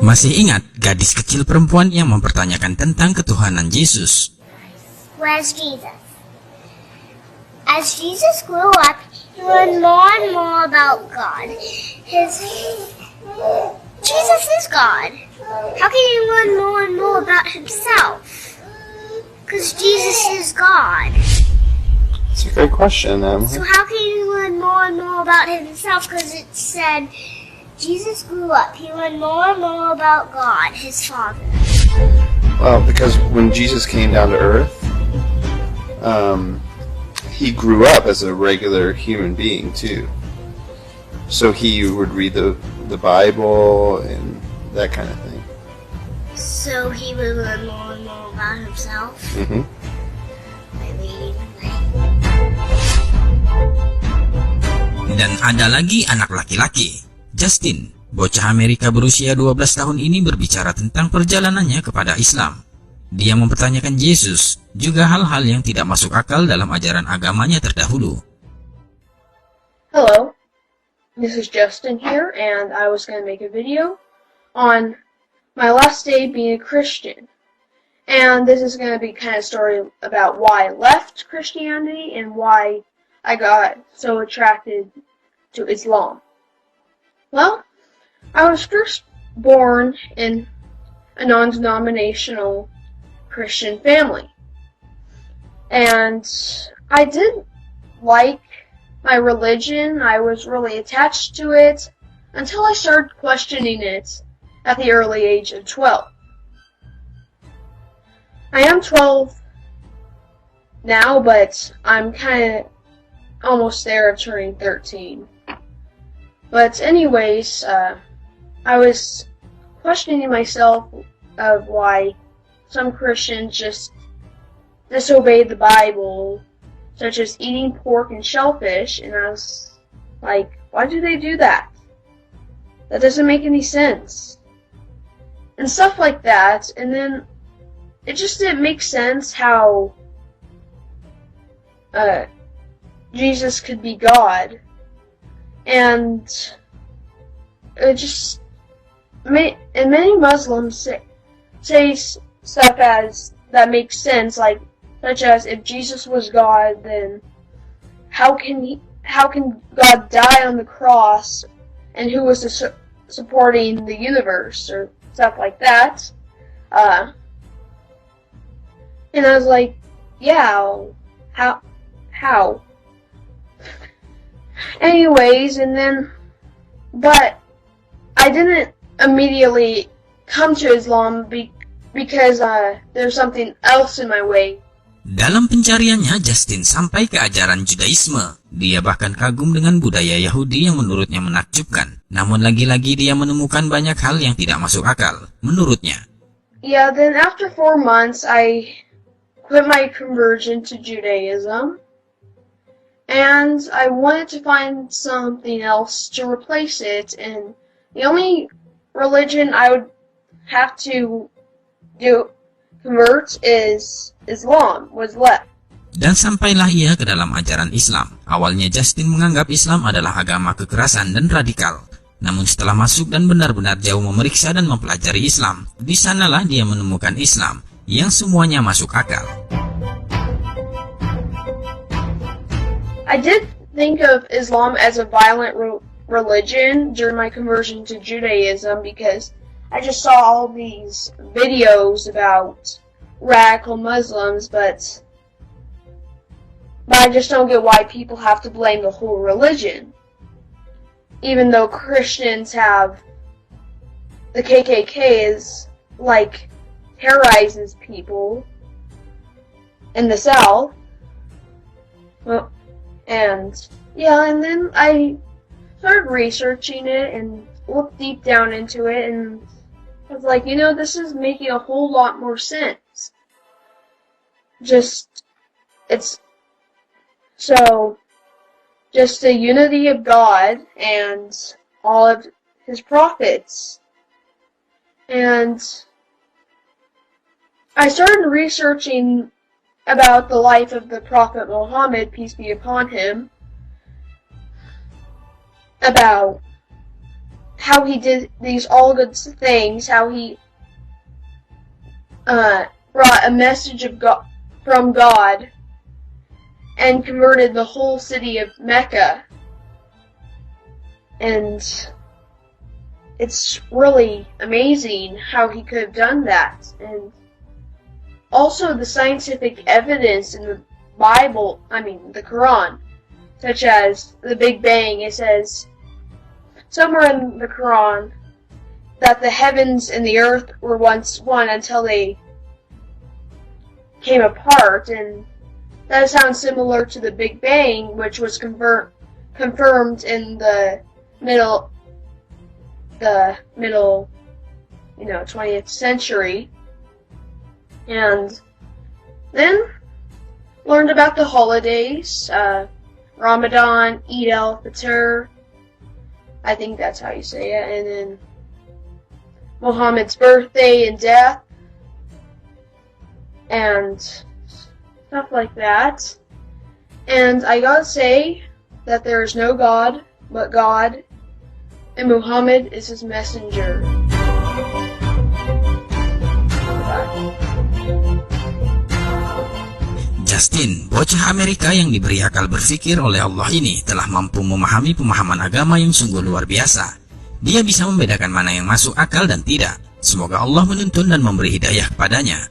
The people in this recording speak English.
Masih ingat gadis kecil perempuan yang mempertanyakan tentang ketuhanan Yesus? Where's Jesus? As Jesus grew up, he learned more and more about God. Jesus is God. How can he learn more and more about himself? Because Jesus is God. It's a great question, Emily. So how can he learn more and more about himself? Because it said Jesus grew up. He learned more and more about God, his Father. Well, because when Jesus came down to earth, he grew up as a regular human being too. So he would read the Bible and that kind of thing. So he would learn more and more about himself. Mm-hmm. Dan ada lagi anak laki-laki, Justin, bocah Amerika berusia 12 tahun ini berbicara tentang perjalanannya kepada Islam. Dia mempertanyakan Yesus, juga hal-hal yang tidak masuk akal dalam ajaran agamanya terdahulu. Hello, this is Justin here, and I was going to make a video on my last day being a Christian. And this is going to be kind of a story about why I left Christianity and why I got so attracted to Islam. Well, I was first born in a non-denominational Christian family. And I did like my religion. I was really attached to it until I started questioning it at the early age of 12. I am 12 now, but I'm kind of almost there of turning 13. But anyways, I was questioning myself of why some Christians just disobey the Bible, such as eating pork and shellfish, and I was like, why do they do that? That doesn't make any sense. And stuff like that, and then it just didn't make sense how Jesus could be God. And it just, and many Muslims say stuff as that makes sense, like such as if Jesus was God, then how can God die on the cross, and who was supporting the universe or stuff like that? And I was like, yeah, how? Anyways, but I didn't immediately come to Islam because there's something else in my way. Dalam pencariannya, Justin sampai ke ajaran Judaisme. Dia bahkan kagum dengan budaya Yahudi yang menurutnya menakjubkan. Namun lagi-lagi dia menemukan banyak hal yang tidak masuk akal, menurutnya. Yeah, then after 4 months, I quit my conversion to Judaism. And I wanted to find something else to replace it, and the only religion I would have to convert is Islam, was left. Dan sampailah ia ke dalam ajaran Islam. Awalnya Justin menganggap Islam adalah agama kekerasan dan radikal. Namun setelah masuk dan benar-benar jauh memeriksa dan mempelajari Islam, di sanalah dia menemukan Islam yang semuanya masuk akal. I did think of Islam as a violent religion during my conversion to Judaism because I just saw all these videos about radical Muslims, but I just don't get why people have to blame the whole religion. Even though Christians have the KKK is like terrorizes people in the South. Well, and then I started researching it and looked deep down into it, and I was like, this is making a whole lot more sense. Just the unity of God and all of his prophets. And I started researching about the life of the Prophet Muhammad, peace be upon him, about how he did these all good things, how he brought a message of God from God and converted the whole city of Mecca. And it's really amazing how he could have done that. And also the scientific evidence in the Bible, the Quran, such as the Big Bang. It says somewhere in the Quran that the heavens and the earth were once one until they came apart, and that sounds similar to the Big Bang, which was confirmed in the middle 20th century. And then learned about the holidays, Ramadan, Eid al-Fitr, I think that's how you say it, and then Muhammad's birthday and death, and stuff like that. And I gotta say that there is no God but God, and Muhammad is his messenger. Justin, bocah Amerika yang diberi akal berpikir oleh Allah ini, telah mampu memahami pemahaman agama yang sungguh luar biasa. Dia bisa membedakan mana yang masuk akal dan tidak. Semoga Allah menuntun dan memberi hidayah kepadanya.